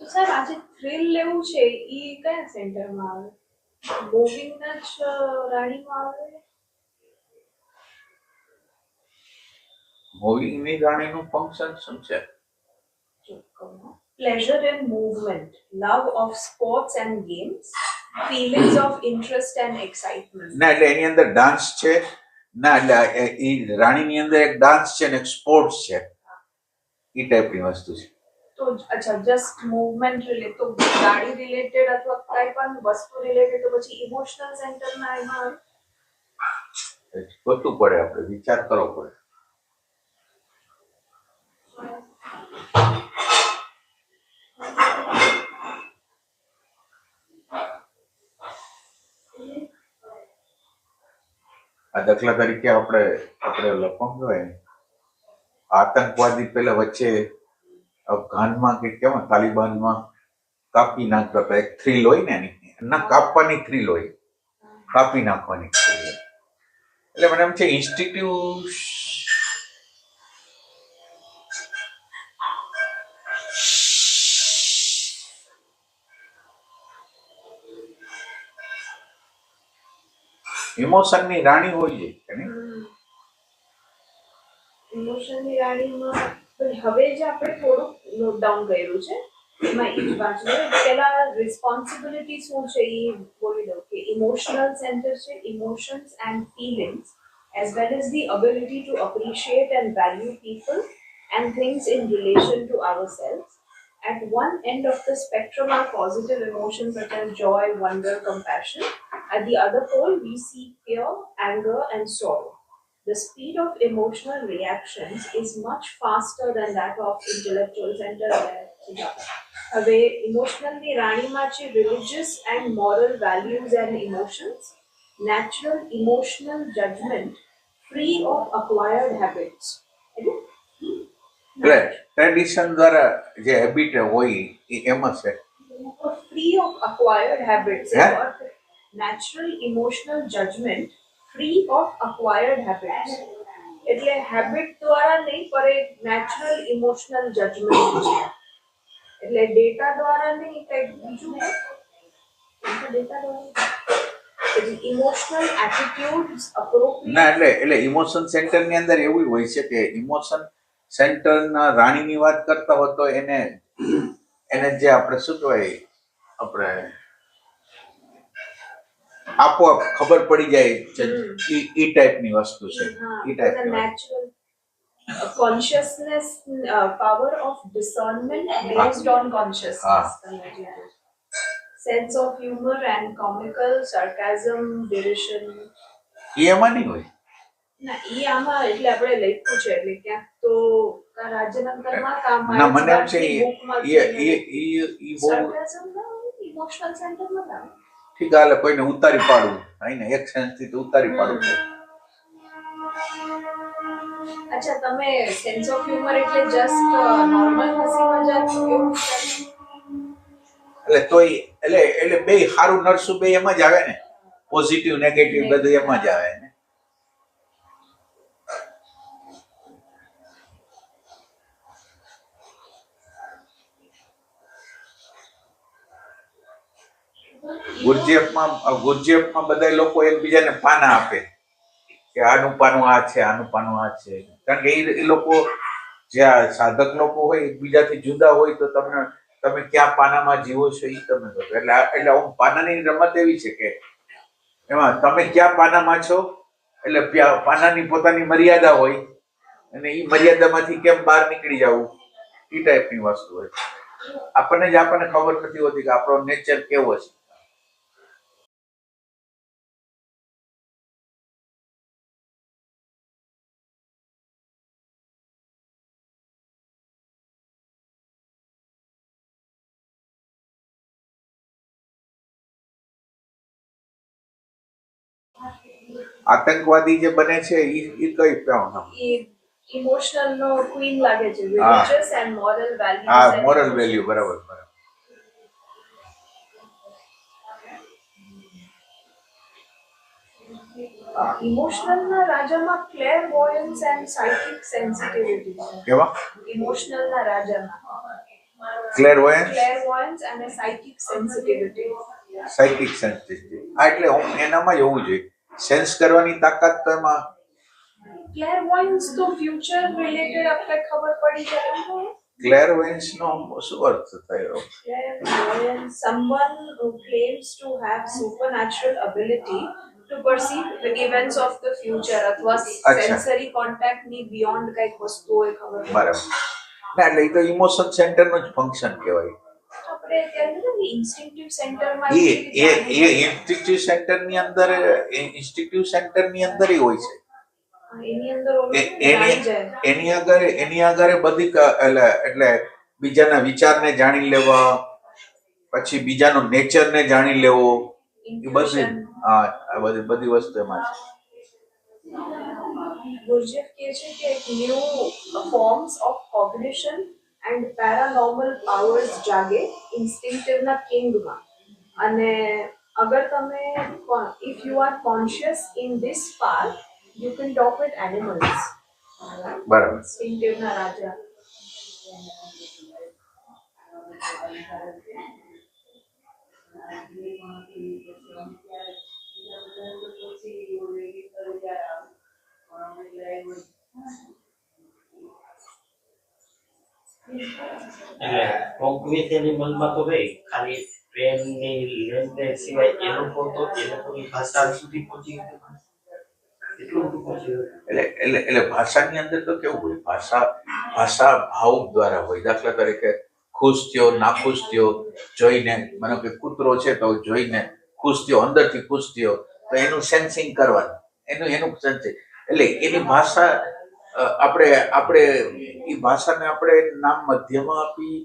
તો સાહેબ આજે થ્રિલ લેવું છે ઈ કયા સેન્ટરમાં આવે? મૂવિંગના જ રાણીમાં આવે? મૂવિંગની રાણીનું ફંક્શન શું છે? Pleasure and movement, love of sports and games, feelings of interest and excitement. ના એટલે એની અંદર ડાન્સ છે, ના એટલે એ રાણીની અંદર એક ડાન્સ છે ને એક સ્પોર્ટ્સ છે, એ ટાઈપની વસ્તુ છે. તો અચ્છા જસ્ટ મૂવમેન્ટ રિલેટેડ, તો ગાડી રિલેટેડ અથવા કઈ પણ વસ્તુ રિલેટેડ, તો પછી ઇમોશનલ સેન્ટરના એમાં ગોતવું પડે, આપણે વિચાર કરવો પડે. આ દાખલા તરીકે આપણે લખવાનું હોય, આતંકવાદી પેલા વચ્ચે અફઘાનમાં કે કેવા તાલિબાનમાં કાપી નાખતા હતા, એક થ્રીલ હોય ને એની, ના કાપવાની થ્રીલ હોય, કાપી નાખવાની થ્રીલ હોય. એટલે મને એમ છે ઇન્સ્ટિટ્યુટ ઇમોશનની રાણી હોય છે કે નહીં? ઇમોશનની રાણીમાં હવે જે આપણે થોડુંક નોટ ડાઉન કર્યું છે એમાં એ જ વાંચવું. પહેલા રિસ્પોન્સિબિલિટી શું છે એ બોલી દઉં કે ઇમોશનલ સેન્ટર છે emotions and feelings as well as the ability to appreciate and value people and things in relation to ourselves. At one end of the spectrum are positive emotions such as joy, wonder, compassion. At the other pole, we see fear, anger, and sorrow. The speed of emotional reactions is much faster than that of intellectual center. હવે ઇમોશનલની રાણીમાં છે religious and moral values and emotions, natural emotional judgment, free of acquired habits. એટલે tradition દ્વારા જે habit હોય એ એમાં છે. Free of acquired habits. Natural emotional judgment, free of acquired habits. એટલે habit દ્વારા નહીં, પર એક નેચરલ ઇમોશનલ જજમેન્ટ છે. એટલે ડેટા દ્વારા નહીં, કંઈક બીજું ડેટા દ્વારા ઇમોશનલ એટીટ્યુડ્સ અપ્રોપ્રિએટ. ના એટલે ઇમોશન સેન્ટરની અંદર એવું હોય છે કે ઇમોશન સેન્ટરના રાણીની વાત કરતા હોય તો એને જે આપણે શું કહેવાય, આપણે આપોઆપ ખબર પડી જાય છે, એ ટાઈપની વસ્તુ છે. એ ટાઈપની natural consciousness, power of discernment based on consciousness. Sense of humor and comical sarcasm, derision. એમાં નહીં હોય. ના એ આમાં એટલે આપણે લખ્યું છે, એટલે ક્યાંક તો રાજ્યનંતરમાં કામ ના મને એમ છે એ બહુ sarcasm ના ઇમોશનલ સેન્ટરમાં ના. ઠીક, હાલે કોઈને ઉતારી પાડવું hay ને, એક સેન્સથી તો ઉતારી પાડવું. અચ્છા, તમે સેન્સ ઓફ હ્યુમર એટલે જસ્ટ નોર્મલ હસી મજાક એવું? એટલે તોય એટલે બે સારું નરસું બે એમાં જ આવે ને, પોઝિટિવ નેગેટિવ બધું એમાં જ આવે ને. ગુરજેફમાં બધા લોકો એકબીજાને પાના આપે કે આનું પાનું આ છે, આનું પાનું આ છે, કારણ કે એ લોકો જે સાધક લોકો હોય એકબીજાથી જુદા હોય તો તમે ક્યાં પાનામાં જીવો છો એ તમે કહો. એટલે પાનાની રમત એવી છે કે એમાં તમે ક્યાં પાનામાં છો, એટલે પાનાની પોતાની મર્યાદા હોય અને એ મર્યાદામાંથી કેમ બહાર નીકળી જવું, એ ટાઈપની વસ્તુ હોય. આપણને ખબર નથી હોતી કે આપણો નેચર કેવો છે. આતંકવાદી જે બને છે એ કઈ નામ? ઇમોશનલ નો ક્વીન લાગે છે. Religious and moral values. હા, મોરલ વેલ્યુ, બરાબર. ઇમોશનલ ના રાજામાં ક્લેરવોયન્સ એન્ડ સાયકિક સેન્સિટિવિટી. કેવા? ઇમોશનલ ના રાજામાં ક્લેરવોયન્સ અને સાયકિક સેન્સિટિવિટી. Psychic sensitivity. એટલે એનામાં જ હોવું જોઈએ. સેન્સ કરવાની તાકાત તો એમાં ક્લેરવોયન્સ તો ફ્યુચર રિલેટેડ આપણે ખબર પડી જાય એમ હોય. ક્લેરવોયન્સ નો શું અર્થ થયો? Clairvoyance, someone who claims to have supernatural ability to perceive the events of the future અથવા sensory contact ની beyond કઈક વસ્તુ હોય ખબર પડે. બરાબર. ના એટલે એ તો ઇમોશન સેન્ટર નું જ ફંક્શન કહેવાય. આપણે કહેવાય ને ઇન્સ્ટિંક્ટિવ સેન્ટરમાં એ ઇન્સ્ટિંક્ટિવ સેન્ટર ની અંદર હોય છે. એની અંદર જાણી જાય. એની આગળ બધી એટલે બીજાના વિચારને જાણી લેવા, પછી બીજાનો નેચરને જાણી લેવો, એ બધી બધી વસ્તુ એમાં છે. ગુરજેફ કહે છે કે new forms of cognition and paranormal powers જાગે ઇન્સ્ટિંક્ટિવના કિંગમાં. અને અગર તમે if you are conscious in this part you can talk with animals. બરાબર. ઇન્સ્ટિંક્ટિવના રાજા. એટલે કોગ્નિટ એનિમલમાં તો ભાઈ ખાલી ટ્રેનની લેન્ડ સિવાય એ લોકોની ભાષા સુધી પહોંચી ગઈ. એટલે ભાષાની અંદર તો કેવું હોય, ભાષા ભાવ દ્વારા હોય. દાખલા તરીકે ખુશ થયો, નાખુશ થયો, જોઈને, માનો કે કૂતરો છે તો જોઈને ખુશ થયો, અંદરથી ખુશ થયો, તો એનું સેન્સિંગ કરવાનું, એનું સેન્સિંગ. એટલે એની ભાષા આપણે એ ભાષાને આપણે નામ મધ્યમાં આપી,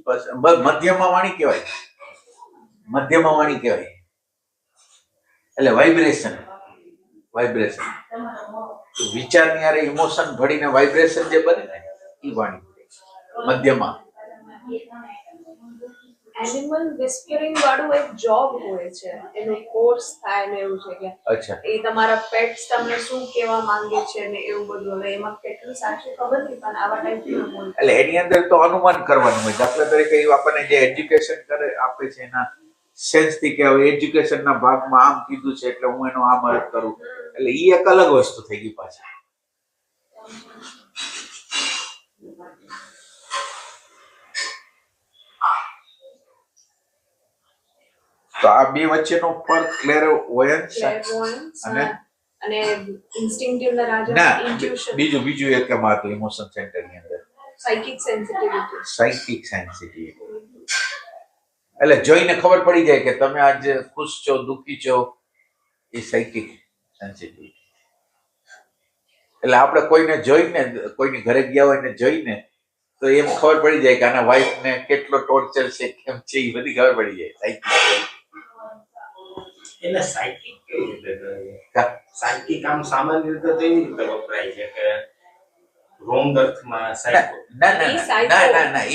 મધ્યમાં વાણી કહેવાય. એટલે વાઇબ્રેશન વિચારની હારે ઇમોશન ભળીને વાઇબ્રેશન જે બને ને એ વાણી મધ્યમાં. એનિમલ વિસ્પરિંગ વાળું એક જોબ હોય છે, એનો કોર્સ થાય ને એવું છે કે અચ્છા, એ તમારા પેટ્સ તમને શું કહેવા માંગે છે ને એવું બધું. હવે એમાં કેટલું સાચું ખબર નહીં, પણ આવા ટાઈપનું બોલ. એટલે એની અંદર તો અનુમાન કરવાનું હોય. દાખલા તરીકે એ આપણને જે એજ્યુકેશન કરે આપે છે એના સેન્સ થી કે હવે એજ્યુકેશનના ભાગમાં આમ કીધું છે એટલે હું એનો આ મદદ કરું. એટલે એ એક અલગ વસ્તુ થઈ ગઈ પાછી. તો આ બે વચ્ચેનો ફરક ક્લેરવોયન્સ અને ઇન્સ્ટિંક્ટિવના રાજા ના, ઇન્ટ્યુશન. બીજું એક એમાં હતું ઇમોશન સેન્ટર ની અંદર સાયકિક સેન્સિટિવિટી. એટલે જોઈને ખબર પડી જાય કે તમે આજે ખુશ છો, દુઃખી છો, એ સાયકિક સેન્સિટિવિટી. એટલે આપણે કોઈને જોઈને, કોઈની ઘરે ગયા હોય ને જોઈને તો એમ ખબર પડી જાય કે આના વાઈફ ને કેટલો ટોર્ચર છે, કેમ છે, એ બધી ખબર પડી જાય. એટલે સાયકિક કેવી રીતે? સાયકિક આમ સામાન્ય રીતે તો એવી રીતે વપરાય છે કે રોંગ અર્થમાં સાયકો. ના,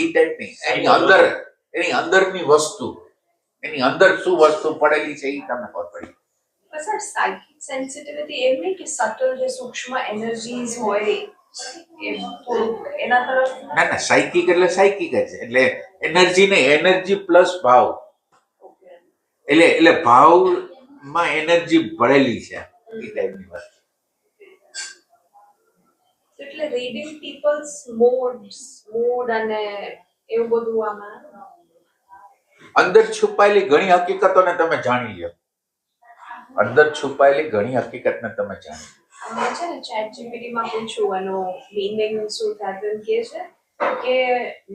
એ ટાઈપ નહીં. એની અંદરની વસ્તુ, એની અંદર શું વસ્તુ પડેલી છે એ તમને ખબર પડી. સર સાયકિક સેન્સિટિવિટી એમ નહીં કે સટલ જે સૂક્ષ્મ એનર્જીઝ હોય એ એના તરફ. ના, સાયકિક એટલે સાયકિક જ છે. એટલે એનર્જી ને એનર્જી પ્લસ ભાવ. એટલે ભાવમાં એનર્જી ભળેલી છે, એ ટાઈપની વાત. એટલે રીડિંગ પીપલ્સ મૂડ અને એવું બધું આમાં અંદર છુપાયેલી ઘણી હકીકતોને તમે જાણી લો. અંદર છુપાયેલી ઘણી હકીકતને તમે જાણી લો. છે ને ચેટ જીપીટી માં પૂછું એનો મીનિંગ શું થાય તો એમ કહે છે કે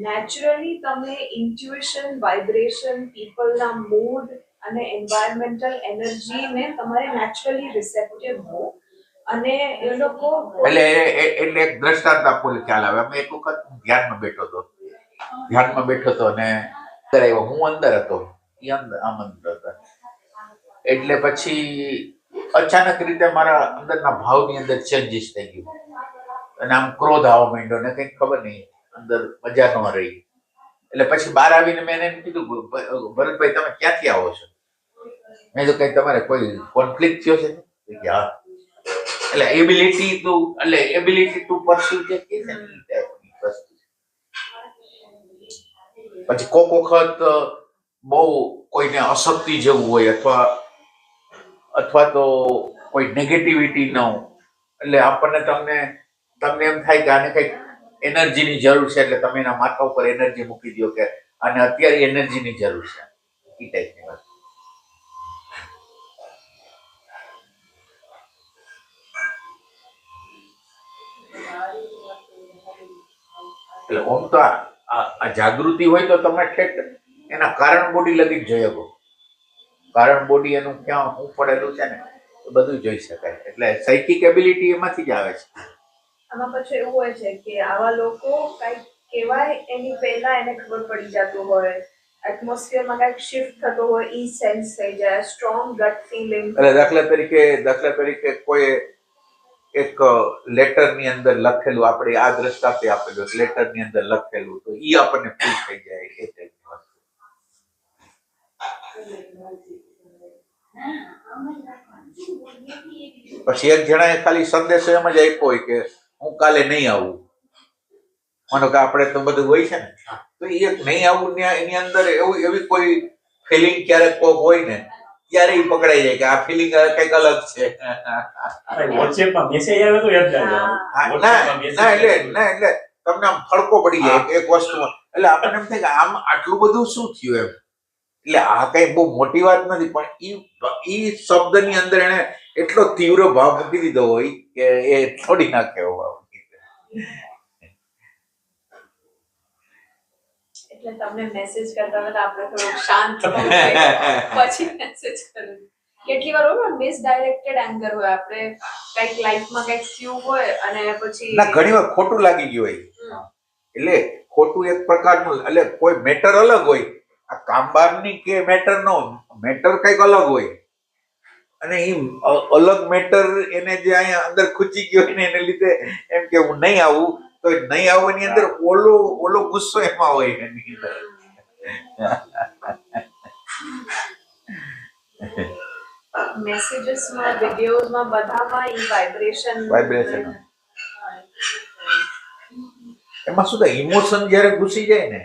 નેચરલી તમે ઇન્ટ્યુઇશન, વાઇબ્રેશન, પીપલના મૂડ અને એન્વાયરમેન્ટલ એનર્જીને તમારે નેચરલી રિસેપ્ટિવ હો. અને એ લોકો એટલે એક દ્રષ્ટાંત આપો ખ્યાલ આવે. અમે એક વખત ધ્યાનમાં બેઠો હતો અને હું અંદર હતો, એ આમ અંદર હતા. એટલે પછી અચાનક રીતે મારા અંદરના ભાવની અંદર ચેન્જીસ થઈ ગયું અને આમ ક્રોધ આવવા માંડ્યો ને કંઈક ખબર નહીં, અંદર મજા ન રહી. એટલે પછી બહાર આવીને મેં એને કીધું, ભરતભાઈ તમે ક્યાંથી આવો છો? મેં તો કઈ તમારે કોઈ કોન્ફ્લિક્ટ થયો છે? હા. એટલે એબિલિટી ટુ પરસીવ જે કે છે ને વસ્તુ. પછી કોક વખત બહુ કોઈને અશક્તિ જેવું હોય અથવા તો કોઈ નેગેટિવિટી ન હોય, એટલે આપણને તમને એમ થાય કે આને કંઈક એનર્જીની જરૂર છે, એટલે તમે એના માથા ઉપર એનર્જી મૂકી દો કે આને અત્યારે એનર્જીની જરૂર છે, એ ટાઈપની વાત. એટલે આમ તો આ જાગૃતિ હોય તો તમે ઠેક એના કારણ બોડી લગી જ જોઈ શકો. કારણ બોડી એનું ક્યાં શું પડેલું છે ને એ બધું જોઈ શકાય. એટલે સાયકિક એબિલિટી એમાંથી જ આવે છે. આમાં પછી એવું હોય છે કે આવા લોકો કઈક કહેવાય એની પહેલા એને ખબર પડી જતું હોય, એટમોસ્ફિયરમાં કઈક શિફ્ટ થતો હોય, ઈ સેન્સ થઈ જાય, સ્ટ્રોંગ ગટ ફીલિંગ. એટલે દાખલા તરીકે કોઈ એક લેટર ની અંદર લખેલું, આપણે આ દ્રષ્ટાંતે આપેલું લેટર ની અંદર લખેલું તો ઈ આપણને ફીલ થઈ જાય એ ટાઈપની વસ્તુ. પછી એક જણાએ ખાલી સંદેશો એમ જ આપ્યો હોય કે હું કાલે નહીં આવું, માનો કે આપણે તો બધું હોય છે ને, તો એ એક નહીં આવું એની અંદર એવી કોઈ ફિલિંગ ક્યારેક કોક હોય ને ત્યારે ઈ પકડાઈ જાય કે આ ફિલિંગ કઈક અલગ છે. વોટ્સએપમાં મેસેજ આવે તો યાદ ના એટલે તમને આમ ફડકો પડી જાય એક વસ્તુમાં, એટલે આપણને એમ થાય કે આમ આટલું બધું શું થયું એમ. એટલે આ કઈ બહુ મોટી વાત નથી, પણ ઈ શબ્દની અંદર એને એટલો તીવ્ર ભાવ મૂકી દીધો હોય કે એ થોડી નાખે એવો ભાવ. એટલે તમને મેસેજ કરતા હોય આપણે થોડું શાંત પછી મેસેજ કરવું. કેટલી વાર હોય મિસડાયરેક્ટેડ એંગર હોય, આપણે કઈક લાઈફમાં કઈક થયું હોય અને પછી ના ઘણી વાર ખોટું લાગી ગયું હોય, એટલે ખોટું એક પ્રકારનું, એટલે કોઈ મેટર અલગ હોય, આ કામબારની કે મેટર નો મેટર કઈક અલગ હોય, અને એ અલગ મેટર એને જે અહીંયા અંદર ખૂચી ગયો હોય ને એને લીધે એમ કે હું નહીં આવું, તો નહીં આવવાની અંદર ઓલો ગુસ્સો એમાં હોય એની અંદર. મેસેજીસમાં, વિડિયોઝમાં બધામાં ઈ વાઇબ્રેશન એમાં શું થાય, ઇમોશન જયારે ઘૂસી જાય ને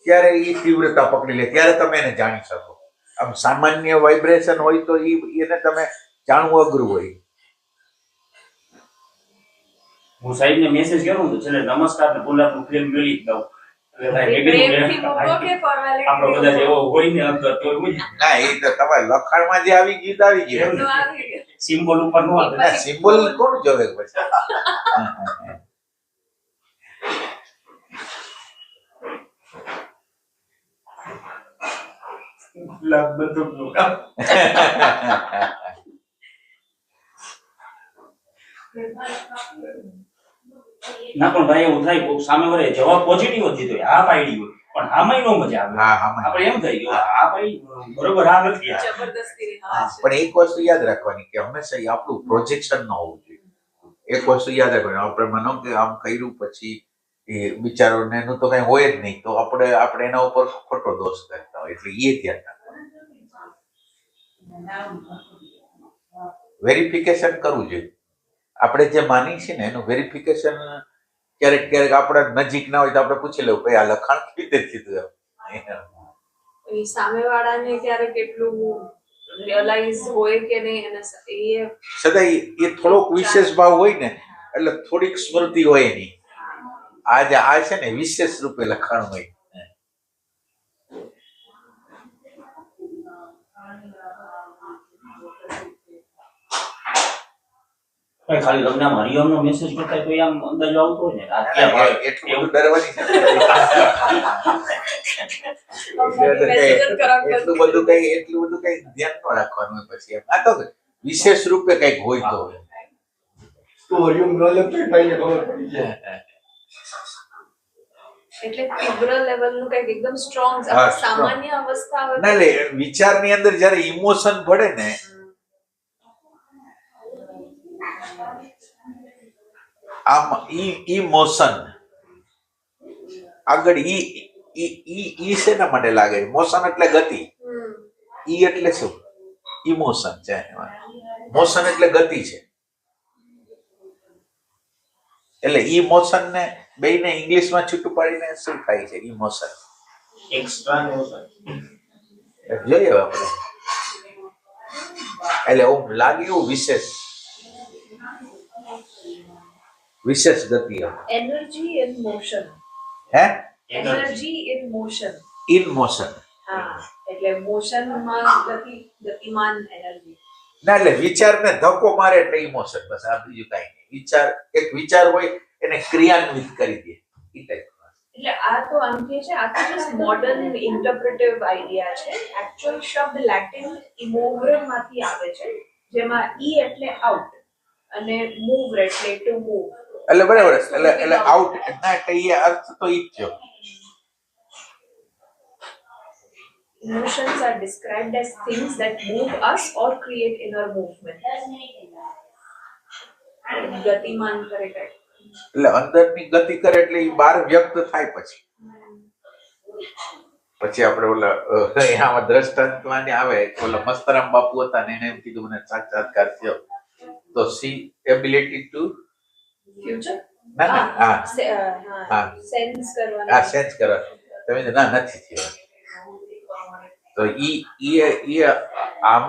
ત્યારે એ તીવ્રતા પકડી લે, ત્યારે તમે એને જાણી શકો. આમ સામાન્ય વાઇબ્રેશન હોય તો એને તમે જાણવું અઘરું હોય. હું સાહેબને મેસેજ કરું તો છેલ્લે નમસ્કાર ને ગુલાબનું ફ્રેમ મેળવી જ દઉં. પ્રેમથી મૂકો કે ફોર્માલિટી આપણો બધા એવો હોય ને અંદર તો હોય. ના એ તો તમારે લખાણમાં જે આવી ગયું તો આવી ગયું, સિમ્બોલ ઉપર નો આવે. ના સિમ્બોલ કોણ જોવે પછી. ગુલાબ બધું ના પણ ભાઈ એવું થાય કોક સામે વળે જવાબ પોઝિટિવ જ દીધો હોય, હા પાડી હોય, પણ આમાંય નો મજા આવે. આપણે એમ થાય કે આ પાડી બરોબર, આ નથી જબરદસ્તી. પણ એક વસ્તુ યાદ રાખવાની કે હંમેશા આપણું પ્રોજેક્શન ન હોવું જોઈએ. એક વસ્તુ યાદ રાખવાની, આપણે માનો કે આમ કર્યું પછી એ બિચારોને એનું તો કઈ હોય જ નહીં, તો આપણે એના ઉપર ખોટો દોષ કરતા હોય, એટલે એ ધ્યાન રાખવાનું. વેરિફિકેશન કરવું જોઈએ. આપણે જે માની છે ને એનું વેરિફિકેશન ક્યારેક આપણા નજીક ના હોય તો આપણે પૂછી લેવું ભાઈ આ લખાણ કેવી રીતે કીધું એ સામેવાળાને ક્યારેક એટલું રિયલાઇઝ હોય કે નહીં, અને એ સદાય એ થોડોક વિશેષ ભાવ હોય ને એટલે થોડીક સ્મૃતિ હોય એની. આ છે ને વિશેષ રૂપે લખાણ હોય. ખાલી તમને હરિયમનો મેસેજ કરતા તો આમ અંદાજો આવતો હોય ને એટલું ડરવાની એટલું બધું કઈ ધ્યાન ન રાખવાનું હોય. પછી આ તો વિશેષ રૂપે કઈક હોય તો એટલે તીવ્ર લેવલનું કંઈક એકદમ સ્ટ્રોંગ સામાન્ય અવસ્થા હોય ના લે વિચારની અંદર જયારે ઇમોશન ભળે ને આમ ઇમોશન આગળ ઈ શેના માટે લાગે? મોશન એટલે ગતિ, ઈ એટલે શું? ઇમોશન છે. મોશન એટલે ગતિ છે. એટલે ઈ મોશન ને બેયને ઇંગ્લિશમાં છૂટું પાડીને શું થાય છે? ઇમોશન એક્સ્ટ્રા ને એવું થાય. જોઈએ આપણે, એટલે ઓમ લાગે એવું વિશેષ ગતિ એમ. Energy in motion. હે? Energy in motion. In motion. હા, એટલે મોશનમાં ગતિમાન એનર્જી. ના, એટલે વિચારને ધક્કો મારે એટલે ઇમોશન, બસ. આ બીજું કાંઈ નહીં. એક વિચાર હોય એને ક્રિયાન્વિત કરી દે, એ ટાઈપ. એટલે આ તો આમ કે છે, આ તો જસ્ટ મોડર્ન ઇન્ટરપ્રેટિવ આઈડિયા છે. એકચ્યુઅલ શબ્દ લેટિન ઇમોવર માંથી આવે છે, જેમાં ઈ એટલે આઉટ અને મૂવ એટલે ટુ મૂવ. એટલે બરાબર, એટલે આઉટ ના, એટલે એ અર્થ તો ઈ જ થયો. Emotions are described as things that move us or create inner movement. ગતિમાન કરે કઈ. એટલે અંદરની ગતિ કરે એટલે એ બહાર વ્યક્ત થાય. પછી આપણે ઓલા આમાં દ્રષ્ટાંતમાં આવે, ઓલા મસ્તરામ બાપુ હતા ને એને એમ કીધું મને સાક્ષાત્કાર થયો, તો સી એબિલિટી ટુ ફ્યુચર. હા સેન્સ કરવાનું. હા, સેન્સ કરવા. તમે ના નથી થયો. તો ઈ આમ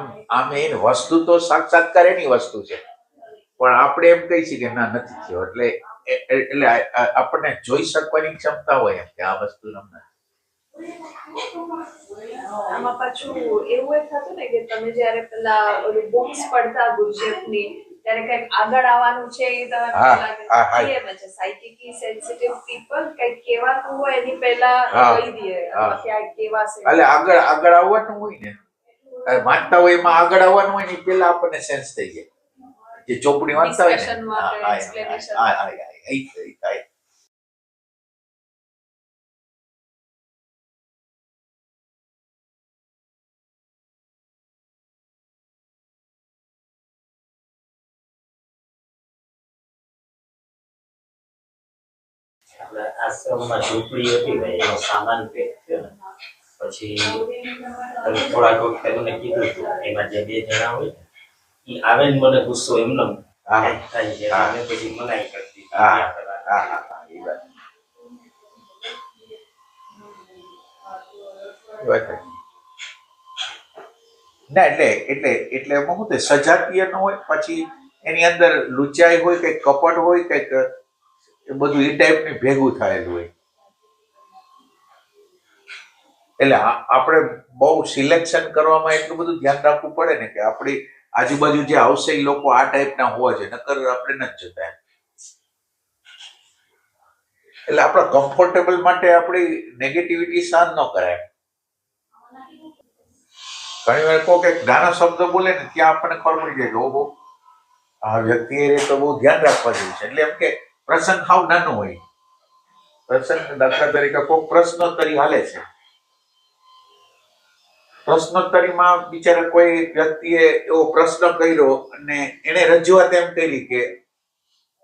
એની વસ્તુ તો સાક્ષાત્કાર એની વસ્તુ છે, પણ આપણે એમ કહી છીએ કે ના નથી થયો. એટલે આપણને જોઈ શકવાની ક્ષમતા હોય એમ કે આ વસ્તુ નથી. આમાં પાછું એવું થતું ને કે તમે જયારે પેલા ઓલું બુક્સ પડતા ગુરજેફની, ત્યારે કઈક આગળ આવવાનું છે એ તમે એમ છે સાયકિકલી સેન્સિટિવ પીપલ કઈક કહેવાનું હોય એની પહેલા કહી દે ક્યાંક કેવાશે. એટલે આગળ આવવાનું હોય ને, વાંચતા હોય એમાં આગળ આવવાનું હોય ને પેલા આપણને સેન્સ થઈ જાય. જે ચોપડી વાંચતા હોય ને, આપણા આશ્રમમાં ઝૂંપડી હતી ને, એનો સામાન પેક થયો ને પછી થોડાક વખત મને કીધું હતું, એમાં જે 2 જણા હોય ને એ આવે ને મને ગુસ્સો એમને થાય છે, અમે પછી મનાઈ કરતી. ના, એટલે એમાં શું થાય, સજાતીય ન હોય, પછી એની અંદર લુચાઈ હોય, કઈક કપટ હોય, કઈક એ બધું એ ટાઈપની ભેગું થયેલું હોય. એટલે આપણે બહુ સિલેક્શન કરવામાં એટલું બધું ધ્યાન રાખવું પડે ને કે આપણી આજુબાજુ જે આવશે એ લોકો આ ટાઈપના હોવા જોઈએ, નકર આપણે નથી જતા. એટલે આપણા કમ્ફર્ટેબલ માટે આપણી નેગેટિવિટી સહન ન કરાય. ઘણી વાર કોઈ કંઈક નાનો શબ્દ બોલે ને ત્યાં આપણને ખબર પડી જાય કે ઓહો આ વ્યક્તિ એ તો બહુ ધ્યાન રાખવા જેવું છે. એટલે એમ કે પ્રસંગ હાવ નાનો હોય. પ્રસંગ દાખલા તરીકે કોઈ પ્રશ્નોત્તરી હાલે છે, પ્રશ્નોત્તરીમાં બિચારા કોઈ વ્યક્તિએ એવો પ્રશ્ન કર્યો અને એને રજૂઆત એમ કરી કે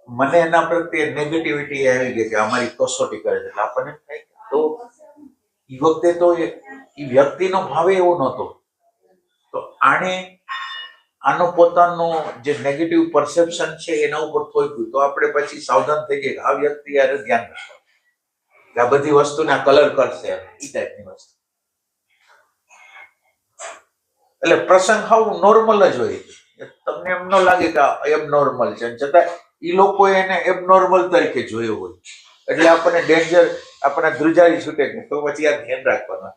મને એના પ્રત્યે નેગેટિવિટી આવી ગઈ કે અમારી કસોટી કરે છે. એટલે આપણને થાય તો એ વખતે તો એ વ્યક્તિનો ભાવ એવો નહોતો, તો આનો પોતાનો જે નેગેટિવ પરસેપ્શન છે એના ઉપર થોડું, તો આપણે પછી સાવધાન થઈ ગયા કે આ વ્યક્તિ યાર ધ્યાન રાખો કે આ બધી વસ્તુને કલર કરશે, એ ટાઈપની વસ્તુ. એટલે પ્રસંગ હાવ નોર્મલ જ હોય. તમને એમ ન લાગે કે એબ નોર્મલ છે, છતાં એ લોકો એને એબ નોર્મલ તરીકે જોયો હોય. એટલે આપણને ડેન્જર, આપણને ધ્રુજારી છૂટે કે તો પછી આ ધ્યાન રાખવાનું.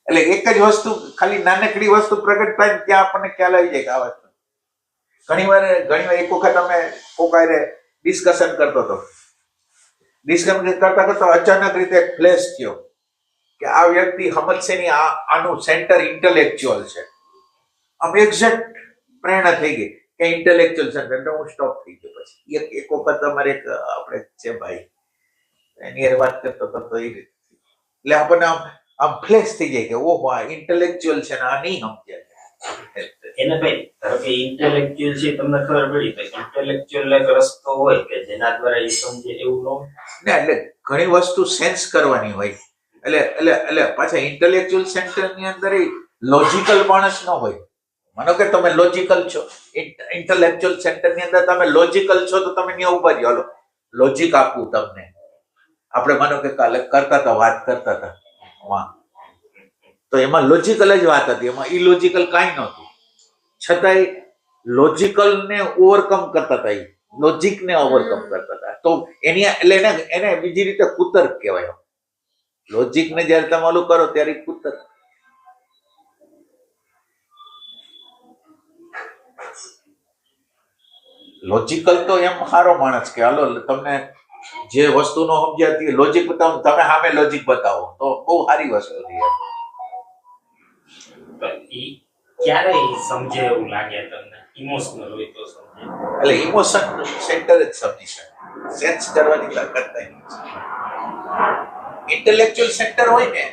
એટલે એક જ વસ્તુ, ખાલી નાનકડી વસ્તુ પ્રગટ થાય ને ત્યાં આપણને ખ્યાલ આવી જાય કે આ વસ્તુ. ઘણી વાર એક વખત અમે કોકાયરે ડિસ્કશન કરતો હતો. ડિસ્કશન કરતા અચાનક રીતે ફ્લેશ થયો કે આ વ્યક્તિ સમજશે નહીં, આનું સેન્ટર ઇન્ટેલેક્ચ્યુઅલ છે. આમ એક્ઝેક્ટ પ્રેરણા થઈ ગઈ કે ઇન્ટેલેક્ચ્યુઅલ સેન્ટર. એટલે હું સ્ટોપ થઈ ગયો. પછી એક વખત અમારે આપણે છે ભાઈ, એની વાત કરતો કરતો એ રીતે એટલે આપણને આમ ફ્લેશ થઈ જાય કે ઓહો આ ઇન્ટેલેક્ચ્યુઅલ છે ને આ નહીં સમજ્યા. એને ભાઈ ધારો કે ઇન્ટેલેક્ચ્યુઅલ છે, તમને ખબર પડી તો ઇન્ટેલેક્ચ્યુઅલ એક રસ્તો હોય કે જેના દ્વારા એ સમજે એવું ન હોય ને. એટલે ઘણી વસ્તુ સેન્સ કરવાની હોય. એટલે પાછા ઇન્ટેલેક્ચ્યુઅલ સેન્ટરની અંદર લોજિકલ માણસ ન હોય. માનો કે તમે લોજિકલ છો, ઇન્ટેલેક્ચ્યુઅલ સેન્ટરની અંદર તમે લોજિકલ છો, તો તમે ત્યાં ઉભા રહ્યો, હાલો લોજિક આપવું તમને. આપણે માનો કે કાલે કરતા હતા, વાત કરતા હતા માં, તો એમાં લોજિકલ જ વાત હતી, એમાં ઇલોજિકલ કાંઈ નહોતું, છતાંય લોજિકલ ને ઓવરકમ કરતા હતા, લોજિક ને ઓવરકમ કરતા હતા. તો એની એટલે એને બીજી રીતે કુતર્ક કહેવાય. લોજિક ને જયારે તમે ઓલું કરો ત્યારે કુતર્ક. લોજિકલ તો એમ સારો માણસ કે હાલો તમને જે વસ્તુ નો સમજાતી લોજિક બતાવો, તમે સામે લોજિક બતાવો તો બહુ સારી વસ્તુ છે. ઈ ક્યારે ઈ સમજે એવું લાગે તમને? ઇમોશનલ હોય તો સમજે? એટલે ઇમોશન સેન્ટર જ સમજી શકે, સેન્સ કરવાની તાકાત નહીં. ઇન્ટેલેક્ચ્યુઅલ સેન્ટર હોય ને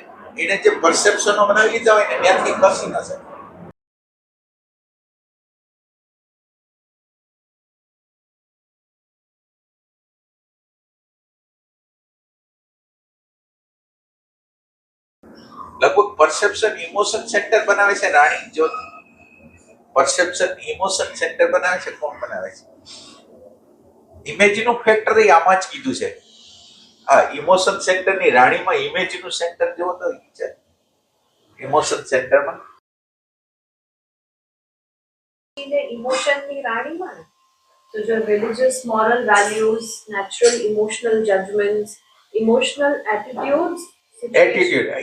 એને જે પરસેપ્શનો બનાવી લીધા હોય ને ત્યાંથી કસી ન શકે. લગભગ પરસેપ્શન ઇમોશન સેન્ટર બનાવે છે રાણી જ્યોત. પરસેપ્શન ઇમોશન સેન્ટર બનાવે છે કોણ બનાવે છે? ઇમેજનું ફેક્ટર આમાં જ કીધું છે. હા, ઇમોશન સેન્ટર ની રાણીમાં ઇમેજનું સેન્ટર જેવો તો છે. ઇમોશન સેન્ટરમાં ઇમોશનની રાણીમાં તો જો religious moral values, natural emotional judgements, emotional એટીટ્યુડ્સ,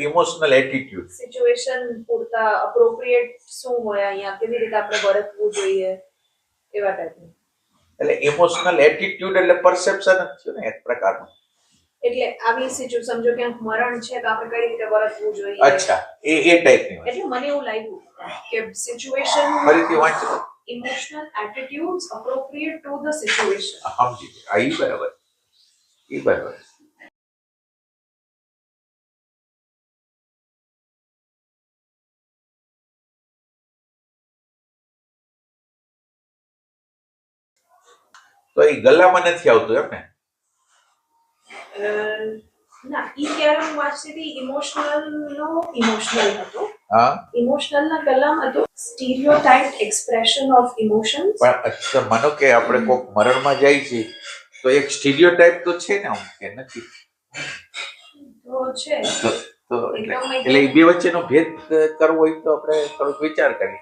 emotional attitude, situation પૂરતા અપ્રોપ્રિએટ શું હોય અહીંયા, કેવી રીતે આપણે વર્તવું જોઈએ, એવા ટાઈપનું. એટલે ઇમોશનલ એટીટ્યુડ એટલે પરસેપ્શન જ છે ને એક પ્રકારનું. એટલે આવી સિચ્યુએશન સમજો ક્યાંક મરણ છે તો આપણે કઈ રીતે વર્તવું જોઈએ. અચ્છા, એ ટાઈપની એટલે મને એવું લાગ્યું કે સિચ્યુએશન ફરીથી વાંચો. Emotional એટીટ્યુડ્સ appropriate to the situation. સમજી ગયા. આ ઈ બરાબર, ઈ બરાબર. તો એ ગલામાં નથી આવતું એમ ને? ના, ઈ ક્યારે હું વાંચતી હતી ઇમોશનલ હતો. હા, ઇમોશનલ ના કલામ હતો સ્ટીરિયોટાઇપ્ડ એક્સપ્રેશન ઓફ ઇમોશન્સ. પણ અચ્છા માનો કે આપણે કોઈક મરણમાં જાય છે તો એક સ્ટીરિયોટાઇપ તો છે ને, આમ કે નથી? તો છે તો એટલે એ બે વચ્ચેનો ભેદ કરવો હોય તો આપણે થોડોક વિચાર કરીએ.